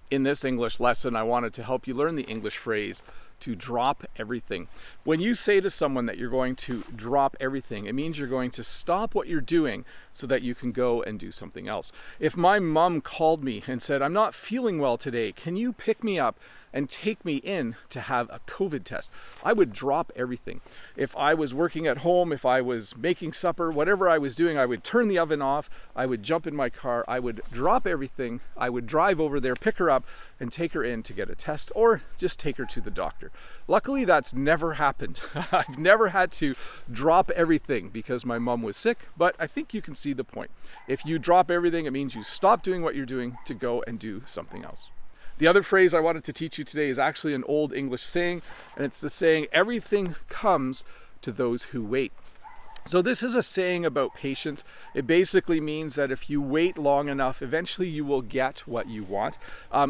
In this English lesson, I wanted to help you learn the English phrase to drop everything. When you say to someone that you're going to drop everything, it means you're going to stop what you're doing so that you can go and do something else. If my mom called me and said, "I'm not feeling well today, can you pick me up and take me in to have a COVID test?" I would drop everything. If I was working at home, if I was making supper, whatever I was doing, I would turn the oven off, I would jump in my car, I would drop everything, I would drive over there, pick her up, and take her in to get a test, or just take her to the doctor. Luckily, that's never happened. I've never had to drop everything because my mom was sick, but I think you can see the point. If you drop everything, it means you stop doing what you're doing to go and do something else. The other phrase I wanted to teach you today is actually an old English saying, and it's the saying, "Everything comes to those who wait." So this is a saying about patience. It basically means that if you wait long enough, eventually you will get what you want.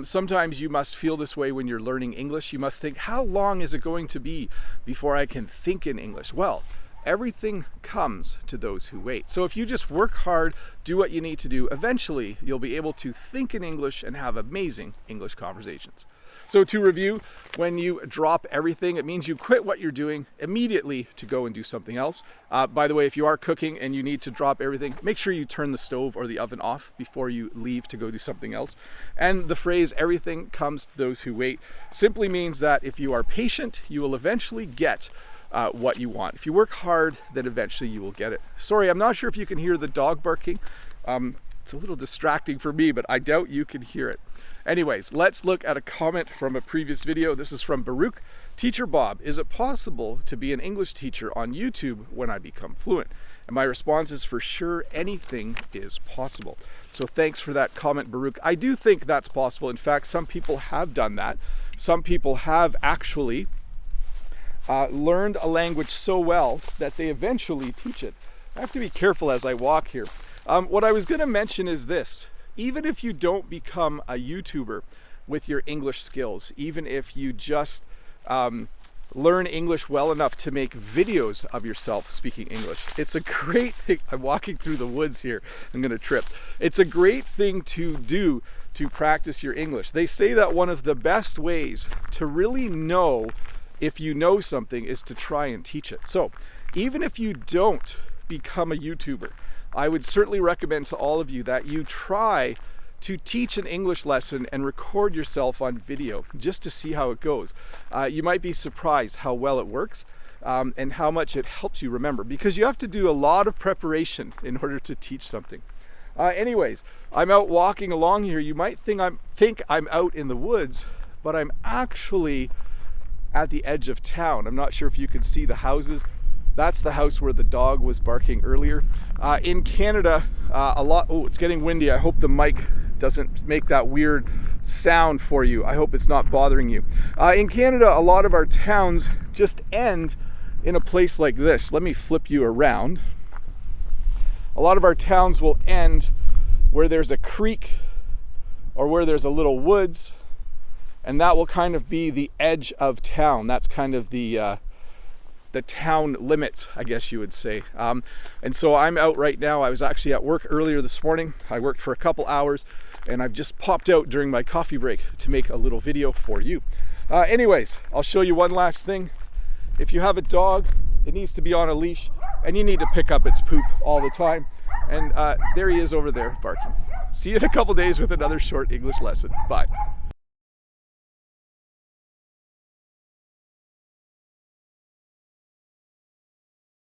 Sometimes you must feel this way when you're learning English. You must think, how long is it going to be before I can think in English? Well, everything comes to those who wait. So if you just work hard, do what you need to do, eventually you'll be able to think in English and have amazing English conversations. So to review, when you drop everything, it means you quit what you're doing immediately to go and do something else. By the way, if you are cooking and you need to drop everything, make sure you turn the stove or the oven off before you leave to go do something else. And the phrase, "everything comes to those who wait," simply means that if you are patient, you will eventually get what you want. If you work hard, then eventually you will get it. Sorry, I'm not sure if you can hear the dog barking. It's a little distracting for me, but I doubt you can hear it. Anyways, let's look at a comment from a previous video. This is from Baruch. "Teacher Bob, is it possible to be an English teacher on YouTube when I become fluent?" And my response is, for sure, anything is possible. So thanks for that comment, Baruch. I do think that's possible. In fact, some people have done that. Some people have actually learned a language so well that they eventually teach it. I have to be careful as I walk here. What I was going to mention is this. Even if you don't become a YouTuber with your English skills, even if you just learn English well enough to make videos of yourself speaking English, it's a great thing. I'm walking through the woods here. I'm going to trip. It's a great thing to do to practice your English. They say that one of the best ways to really know if you know something is to try and teach it. So even if you don't become a YouTuber, I would certainly recommend to all of you that you try to teach an English lesson and record yourself on video just to see how it goes. You might be surprised how well it works and how much it helps you remember, because you have to do a lot of preparation in order to teach something. Anyways, I'm out walking along here. You might think I'm out in the woods, but I'm actually at the edge of town. I'm not sure if you can see the houses. That's the house where the dog was barking earlier. In Canada, it's getting windy. I hope the mic doesn't make that weird sound for you. I hope it's not bothering you. In Canada, a lot of our towns just end in a place like this. Let me flip you around. A lot of our towns will end where there's a creek or where there's a little woods, and that will kind of be the edge of town. That's kind of the town limits, I guess you would say. And so I'm out right now. I was actually at work earlier this morning. I worked for a couple hours, and I've just popped out during my coffee break to make a little video for you. Anyways, I'll show you one last thing. If you have a dog, it needs to be on a leash, and you need to pick up its poop all the time. And there he is over there barking. See you in a couple days with another short English lesson. Bye.